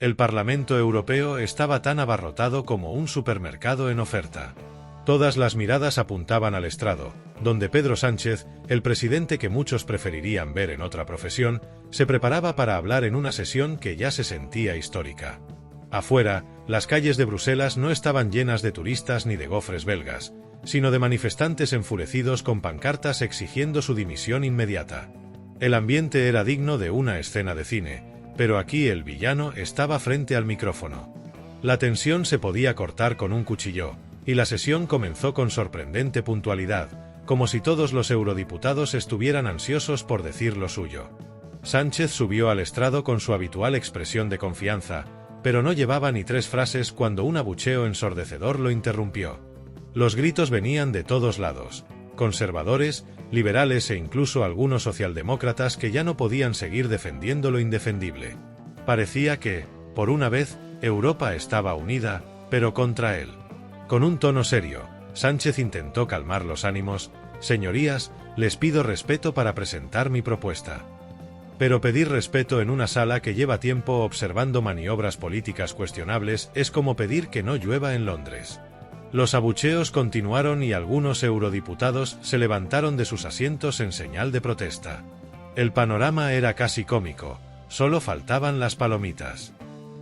El Parlamento Europeo estaba tan abarrotado como un supermercado en oferta. Todas las miradas apuntaban al estrado, donde Pedro Sánchez, el presidente que muchos preferirían ver en otra profesión, se preparaba para hablar en una sesión que ya se sentía histórica. Afuera, las calles de Bruselas no estaban llenas de turistas ni de gofres belgas, sino de manifestantes enfurecidos con pancartas exigiendo su dimisión inmediata. El ambiente era digno de una escena de cine, pero aquí el villano estaba frente al micrófono. La tensión se podía cortar con un cuchillo, y la sesión comenzó con sorprendente puntualidad, como si todos los eurodiputados estuvieran ansiosos por decir lo suyo. Sánchez subió al estrado con su habitual expresión de confianza, pero no llevaba ni 3 frases cuando un abucheo ensordecedor lo interrumpió. Los gritos venían de todos lados: conservadores, liberales e incluso algunos socialdemócratas que ya no podían seguir defendiendo lo indefendible. Parecía que, por una vez, Europa estaba unida, pero contra él. Con un tono serio, Sánchez intentó calmar los ánimos. Señorías, les pido respeto para presentar mi propuesta. Pero pedir respeto en una sala que lleva tiempo observando maniobras políticas cuestionables es como pedir que no llueva en Londres. Los abucheos continuaron y algunos eurodiputados se levantaron de sus asientos en señal de protesta. El panorama era casi cómico, solo faltaban las palomitas.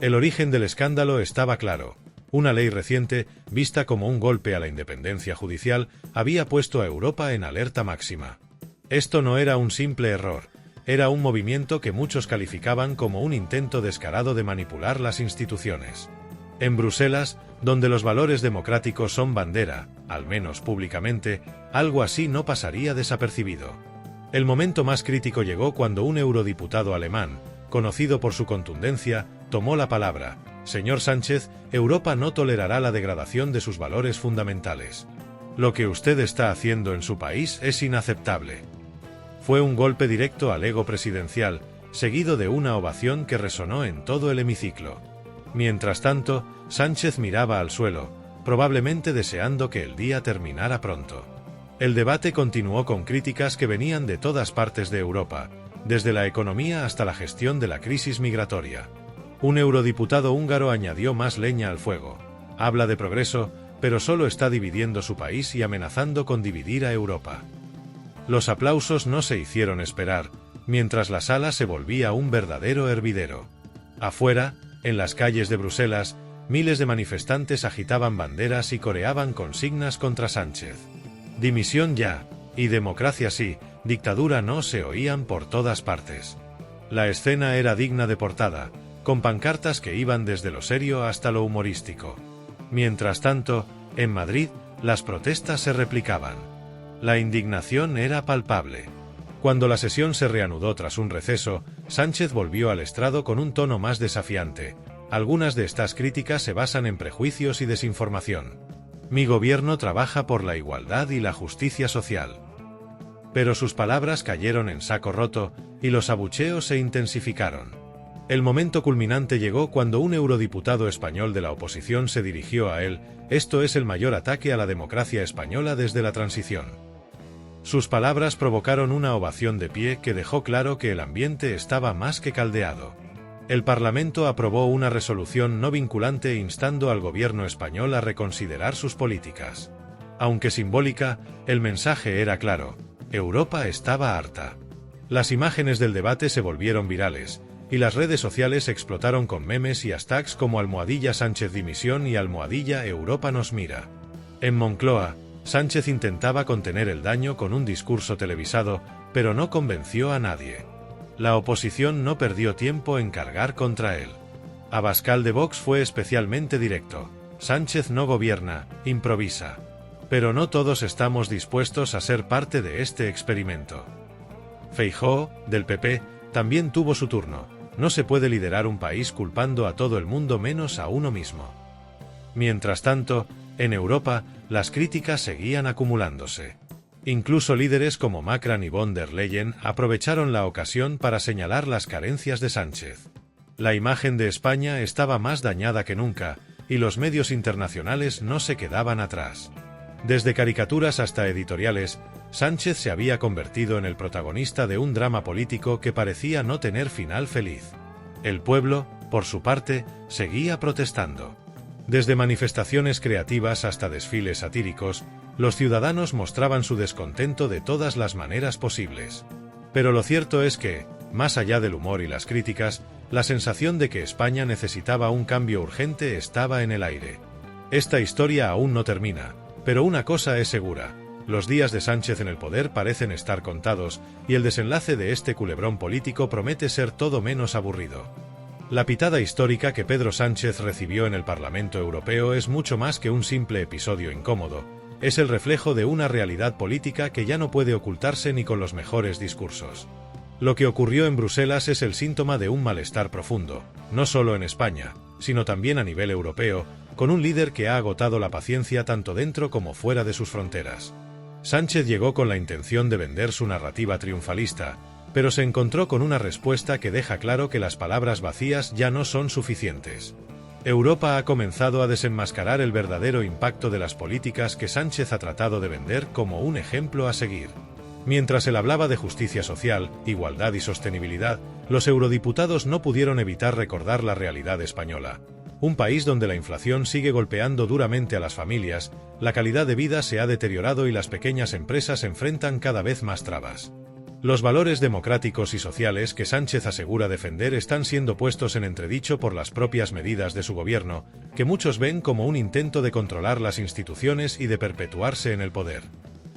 El origen del escándalo estaba claro. Una ley reciente, vista como un golpe a la independencia judicial, había puesto a Europa en alerta máxima. Esto no era un simple error, era un movimiento que muchos calificaban como un intento descarado de manipular las instituciones. En Bruselas, donde los valores democráticos son bandera, al menos públicamente, algo así no pasaría desapercibido. El momento más crítico llegó cuando un eurodiputado alemán, conocido por su contundencia, tomó la palabra. Señor Sánchez, Europa no tolerará la degradación de sus valores fundamentales. Lo que usted está haciendo en su país es inaceptable. Fue un golpe directo al ego presidencial, seguido de una ovación que resonó en todo el hemiciclo. Mientras tanto, Sánchez miraba al suelo, probablemente deseando que el día terminara pronto. El debate continuó con críticas que venían de todas partes de Europa, desde la economía hasta la gestión de la crisis migratoria. Un eurodiputado húngaro añadió más leña al fuego. Habla de progreso, pero solo está dividiendo su país y amenazando con dividir a Europa. Los aplausos no se hicieron esperar, mientras la sala se volvía un verdadero hervidero. Afuera, en las calles de Bruselas, miles de manifestantes agitaban banderas y coreaban consignas contra Sánchez. Dimisión ya, y democracia sí, dictadura no se oían por todas partes. La escena era digna de portada, con pancartas que iban desde lo serio hasta lo humorístico. Mientras tanto, en Madrid, las protestas se replicaban. La indignación era palpable. Cuando la sesión se reanudó tras un receso, Sánchez volvió al estrado con un tono más desafiante. Algunas de estas críticas se basan en prejuicios y desinformación. Mi gobierno trabaja por la igualdad y la justicia social. Pero sus palabras cayeron en saco roto, y los abucheos se intensificaron. El momento culminante llegó cuando un eurodiputado español de la oposición se dirigió a él. Esto es el mayor ataque a la democracia española desde la transición. Sus palabras provocaron una ovación de pie que dejó claro que el ambiente estaba más que caldeado. El Parlamento aprobó una resolución no vinculante instando al gobierno español a reconsiderar sus políticas. Aunque simbólica, el mensaje era claro: Europa estaba harta. Las imágenes del debate se volvieron virales, y las redes sociales explotaron con memes y hashtags como #Sánchez dimisión y #Europa nos mira. En Moncloa, Sánchez intentaba contener el daño con un discurso televisado, pero no convenció a nadie. La oposición no perdió tiempo en cargar contra él. Abascal de Vox fue especialmente directo: Sánchez no gobierna, improvisa. Pero no todos estamos dispuestos a ser parte de este experimento. Feijóo, del PP, también tuvo su turno. No se puede liderar un país culpando a todo el mundo menos a uno mismo. Mientras tanto, en Europa, las críticas seguían acumulándose. Incluso líderes como Macron y von der Leyen aprovecharon la ocasión para señalar las carencias de Sánchez. La imagen de España estaba más dañada que nunca, y los medios internacionales no se quedaban atrás. Desde caricaturas hasta editoriales, Sánchez se había convertido en el protagonista de un drama político que parecía no tener final feliz. El pueblo, por su parte, seguía protestando. Desde manifestaciones creativas hasta desfiles satíricos, los ciudadanos mostraban su descontento de todas las maneras posibles. Pero lo cierto es que, más allá del humor y las críticas, la sensación de que España necesitaba un cambio urgente estaba en el aire. Esta historia aún no termina, pero una cosa es segura: los días de Sánchez en el poder parecen estar contados, y el desenlace de este culebrón político promete ser todo menos aburrido. La pitada histórica que Pedro Sánchez recibió en el Parlamento Europeo es mucho más que un simple episodio incómodo. Es el reflejo de una realidad política que ya no puede ocultarse ni con los mejores discursos. Lo que ocurrió en Bruselas es el síntoma de un malestar profundo, no solo en España, sino también a nivel europeo, con un líder que ha agotado la paciencia tanto dentro como fuera de sus fronteras. Sánchez llegó con la intención de vender su narrativa triunfalista, pero se encontró con una respuesta que deja claro que las palabras vacías ya no son suficientes. Europa ha comenzado a desenmascarar el verdadero impacto de las políticas que Sánchez ha tratado de vender como un ejemplo a seguir. Mientras él hablaba de justicia social, igualdad y sostenibilidad, los eurodiputados no pudieron evitar recordar la realidad española. Un país donde la inflación sigue golpeando duramente a las familias, la calidad de vida se ha deteriorado y las pequeñas empresas enfrentan cada vez más trabas. Los valores democráticos y sociales que Sánchez asegura defender están siendo puestos en entredicho por las propias medidas de su gobierno, que muchos ven como un intento de controlar las instituciones y de perpetuarse en el poder.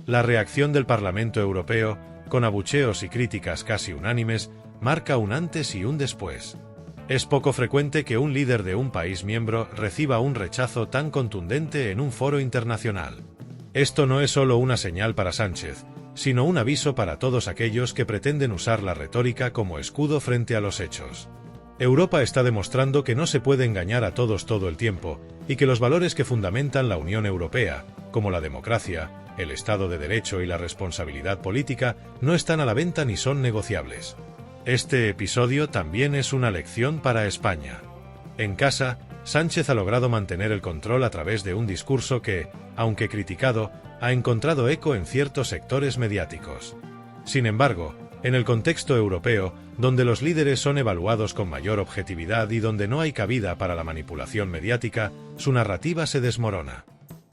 La reacción del Parlamento Europeo, con abucheos y críticas casi unánimes, marca un antes y un después. Es poco frecuente que un líder de un país miembro reciba un rechazo tan contundente en un foro internacional. Esto no es solo una señal para Sánchez, sino un aviso para todos aquellos que pretenden usar la retórica como escudo frente a los hechos. Europa está demostrando que no se puede engañar a todos todo el tiempo, y que los valores que fundamentan la Unión Europea, como la democracia, el Estado de Derecho y la responsabilidad política, no están a la venta ni son negociables. Este episodio también es una lección para España. En casa, Sánchez ha logrado mantener el control a través de un discurso que, aunque criticado, ha encontrado eco en ciertos sectores mediáticos. Sin embargo, en el contexto europeo, donde los líderes son evaluados con mayor objetividad y donde no hay cabida para la manipulación mediática, su narrativa se desmorona.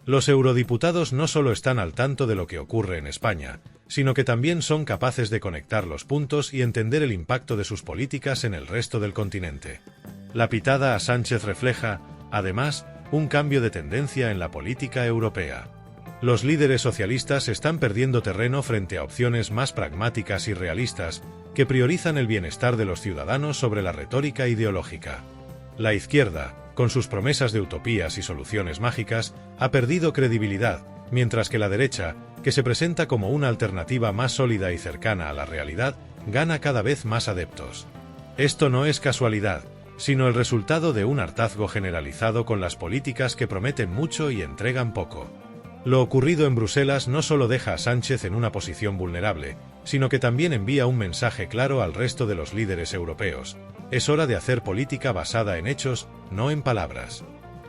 Los eurodiputados no solo están al tanto de lo que ocurre en España, sino que también son capaces de conectar los puntos y entender el impacto de sus políticas en el resto del continente. La pitada a Sánchez refleja, además, un cambio de tendencia en la política europea. Los líderes socialistas están perdiendo terreno frente a opciones más pragmáticas y realistas, que priorizan el bienestar de los ciudadanos sobre la retórica ideológica. La izquierda, con sus promesas de utopías y soluciones mágicas, ha perdido credibilidad, mientras que la derecha, que se presenta como una alternativa más sólida y cercana a la realidad, gana cada vez más adeptos. Esto no es casualidad, sino el resultado de un hartazgo generalizado con las políticas que prometen mucho y entregan poco. Lo ocurrido en Bruselas no solo deja a Sánchez en una posición vulnerable, sino que también envía un mensaje claro al resto de los líderes europeos: es hora de hacer política basada en hechos, no en palabras.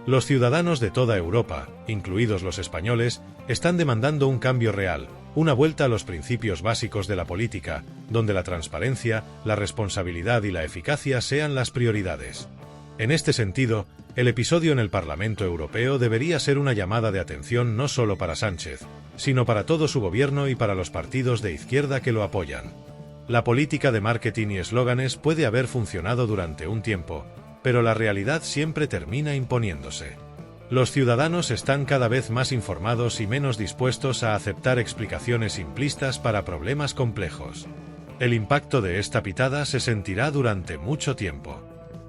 Los ciudadanos de toda Europa, incluidos los españoles, están demandando un cambio real, una vuelta a los principios básicos de la política, donde la transparencia, la responsabilidad y la eficacia sean las prioridades. En este sentido, el episodio en el Parlamento Europeo debería ser una llamada de atención no solo para Sánchez, sino para todo su gobierno y para los partidos de izquierda que lo apoyan. La política de marketing y eslóganes puede haber funcionado durante un tiempo, pero la realidad siempre termina imponiéndose. Los ciudadanos están cada vez más informados y menos dispuestos a aceptar explicaciones simplistas para problemas complejos. El impacto de esta pitada se sentirá durante mucho tiempo.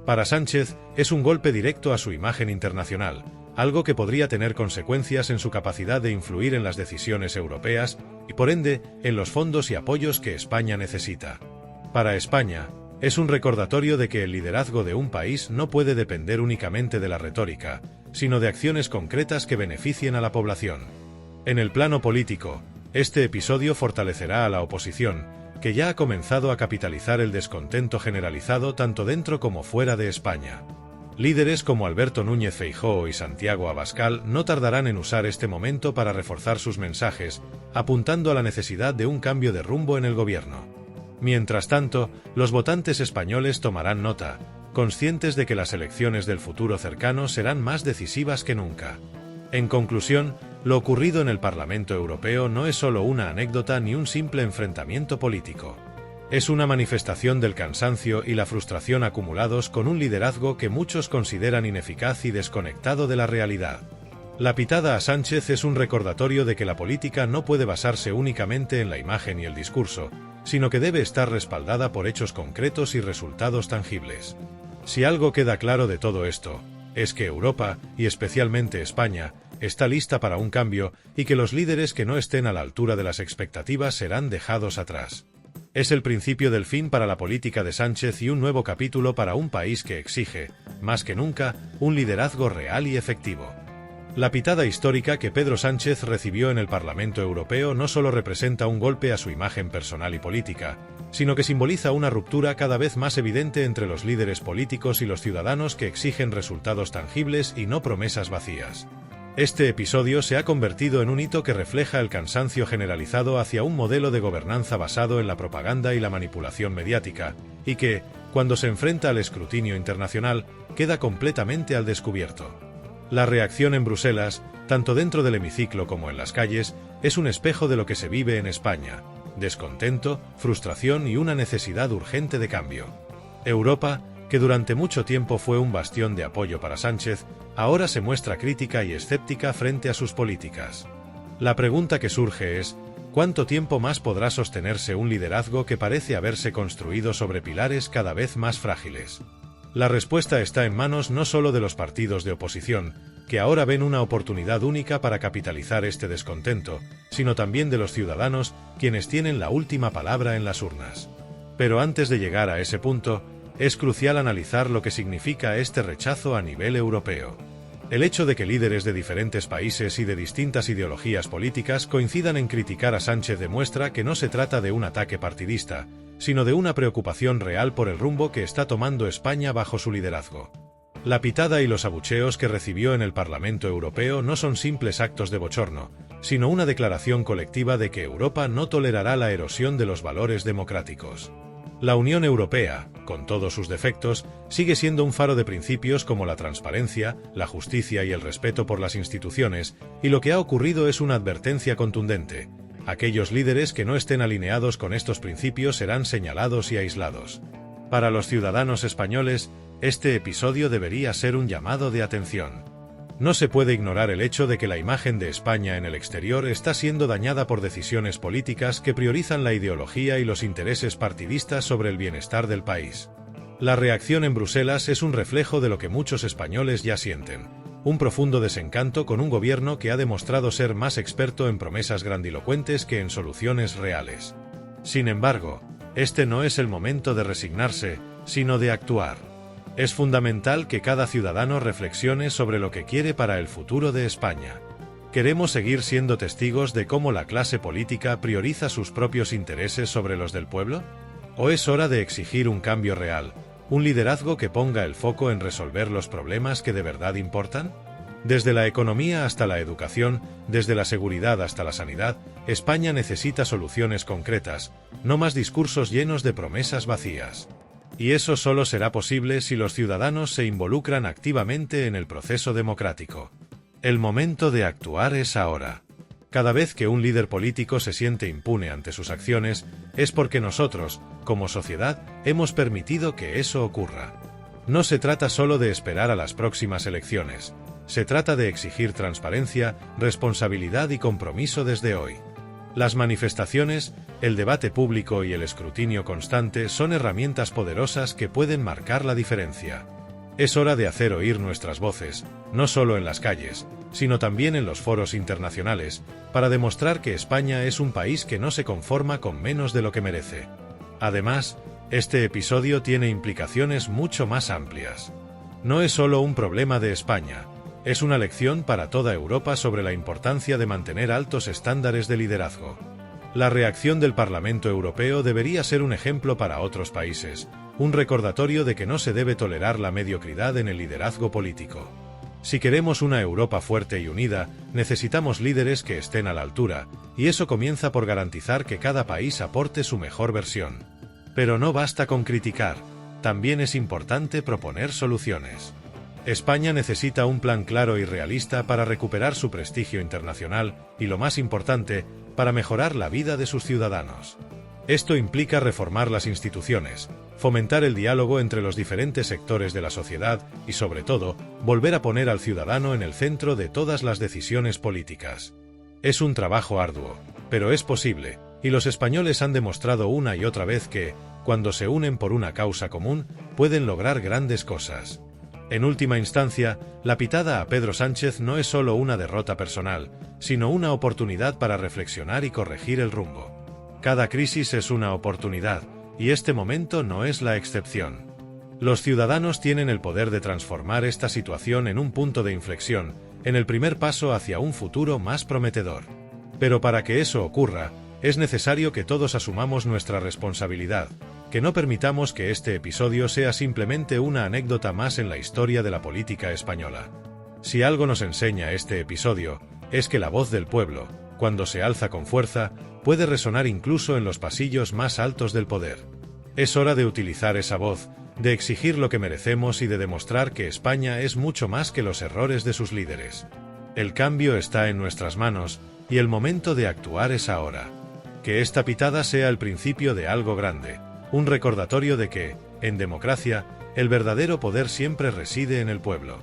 Para Sánchez, es un golpe directo a su imagen internacional, algo que podría tener consecuencias en su capacidad de influir en las decisiones europeas y, por ende, en los fondos y apoyos que España necesita. Para España, es un recordatorio de que el liderazgo de un país no puede depender únicamente de la retórica, sino de acciones concretas que beneficien a la población. En el plano político, este episodio fortalecerá a la oposición, que ya ha comenzado a capitalizar el descontento generalizado tanto dentro como fuera de España. Líderes como Alberto Núñez Feijóo y Santiago Abascal no tardarán en usar este momento para reforzar sus mensajes, apuntando a la necesidad de un cambio de rumbo en el gobierno. Mientras tanto, los votantes españoles tomarán nota, conscientes de que las elecciones del futuro cercano serán más decisivas que nunca. En conclusión, lo ocurrido en el Parlamento Europeo no es solo una anécdota ni un simple enfrentamiento político. Es una manifestación del cansancio y la frustración acumulados con un liderazgo que muchos consideran ineficaz y desconectado de la realidad. La pitada a Sánchez es un recordatorio de que la política no puede basarse únicamente en la imagen y el discurso, sino que debe estar respaldada por hechos concretos y resultados tangibles. Si algo queda claro de todo esto, es que Europa, y especialmente España, está lista para un cambio y que los líderes que no estén a la altura de las expectativas serán dejados atrás. Es el principio del fin para la política de Sánchez y un nuevo capítulo para un país que exige, más que nunca, un liderazgo real y efectivo. La pitada histórica que Pedro Sánchez recibió en el Parlamento Europeo no solo representa un golpe a su imagen personal y política, sino que simboliza una ruptura cada vez más evidente entre los líderes políticos y los ciudadanos que exigen resultados tangibles y no promesas vacías. Este episodio se ha convertido en un hito que refleja el cansancio generalizado hacia un modelo de gobernanza basado en la propaganda y la manipulación mediática, y que, cuando se enfrenta al escrutinio internacional, queda completamente al descubierto. La reacción en Bruselas, tanto dentro del hemiciclo como en las calles, es un espejo de lo que se vive en España: descontento, frustración y una necesidad urgente de cambio. Europa, que durante mucho tiempo fue un bastión de apoyo para Sánchez, ahora se muestra crítica y escéptica frente a sus políticas. La pregunta que surge es: ¿cuánto tiempo más podrá sostenerse un liderazgo que parece haberse construido sobre pilares cada vez más frágiles? La respuesta está en manos no solo de los partidos de oposición, que ahora ven una oportunidad única para capitalizar este descontento, sino también de los ciudadanos, quienes tienen la última palabra en las urnas. Pero antes de llegar a ese punto, es crucial analizar lo que significa este rechazo a nivel europeo. El hecho de que líderes de diferentes países y de distintas ideologías políticas coincidan en criticar a Sánchez demuestra que no se trata de un ataque partidista, sino de una preocupación real por el rumbo que está tomando España bajo su liderazgo. La pitada y los abucheos que recibió en el Parlamento Europeo no son simples actos de bochorno, sino una declaración colectiva de que Europa no tolerará la erosión de los valores democráticos. La Unión Europea, con todos sus defectos, sigue siendo un faro de principios como la transparencia, la justicia y el respeto por las instituciones, y lo que ha ocurrido es una advertencia contundente: aquellos líderes que no estén alineados con estos principios serán señalados y aislados. Para los ciudadanos españoles, este episodio debería ser un llamado de atención. No se puede ignorar el hecho de que la imagen de España en el exterior está siendo dañada por decisiones políticas que priorizan la ideología y los intereses partidistas sobre el bienestar del país. La reacción en Bruselas es un reflejo de lo que muchos españoles ya sienten: un profundo desencanto con un gobierno que ha demostrado ser más experto en promesas grandilocuentes que en soluciones reales. Sin embargo, este no es el momento de resignarse, sino de actuar. Es fundamental que cada ciudadano reflexione sobre lo que quiere para el futuro de España. ¿Queremos seguir siendo testigos de cómo la clase política prioriza sus propios intereses sobre los del pueblo? ¿O es hora de exigir un cambio real, un liderazgo que ponga el foco en resolver los problemas que de verdad importan? Desde la economía hasta la educación, desde la seguridad hasta la sanidad, España necesita soluciones concretas, no más discursos llenos de promesas vacías. Y eso solo será posible si los ciudadanos se involucran activamente en el proceso democrático. El momento de actuar es ahora. Cada vez que un líder político se siente impune ante sus acciones, es porque nosotros, como sociedad, hemos permitido que eso ocurra. No se trata solo de esperar a las próximas elecciones. Se trata de exigir transparencia, responsabilidad y compromiso desde hoy. Las manifestaciones, el debate público y el escrutinio constante son herramientas poderosas que pueden marcar la diferencia. Es hora de hacer oír nuestras voces, no solo en las calles, sino también en los foros internacionales, para demostrar que España es un país que no se conforma con menos de lo que merece. Además, este episodio tiene implicaciones mucho más amplias. No es solo un problema de España. Es una lección para toda Europa sobre la importancia de mantener altos estándares de liderazgo. La reacción del Parlamento Europeo debería ser un ejemplo para otros países, un recordatorio de que no se debe tolerar la mediocridad en el liderazgo político. Si queremos una Europa fuerte y unida, necesitamos líderes que estén a la altura, y eso comienza por garantizar que cada país aporte su mejor versión. Pero no basta con criticar. también es importante proponer soluciones. España necesita un plan claro y realista para recuperar su prestigio internacional y, lo más importante, para mejorar la vida de sus ciudadanos. Esto implica reformar las instituciones, fomentar el diálogo entre los diferentes sectores de la sociedad y, sobre todo, volver a poner al ciudadano en el centro de todas las decisiones políticas. Es un trabajo arduo, pero es posible, y los españoles han demostrado una y otra vez que, cuando se unen por una causa común, pueden lograr grandes cosas. En última instancia, la pitada a Pedro Sánchez no es solo una derrota personal, sino una oportunidad para reflexionar y corregir el rumbo. Cada crisis es una oportunidad, y este momento no es la excepción. Los ciudadanos tienen el poder de transformar esta situación en un punto de inflexión, en el primer paso hacia un futuro más prometedor. Pero para que eso ocurra, es necesario que todos asumamos nuestra responsabilidad, que no permitamos que este episodio sea simplemente una anécdota más en la historia de la política española. Si algo nos enseña este episodio, es que la voz del pueblo, cuando se alza con fuerza, puede resonar incluso en los pasillos más altos del poder. Es hora de utilizar esa voz, de exigir lo que merecemos y de demostrar que España es mucho más que los errores de sus líderes. El cambio está en nuestras manos, y el momento de actuar es ahora. Que esta pitada sea el principio de algo grande, un recordatorio de que, en democracia, el verdadero poder siempre reside en el pueblo.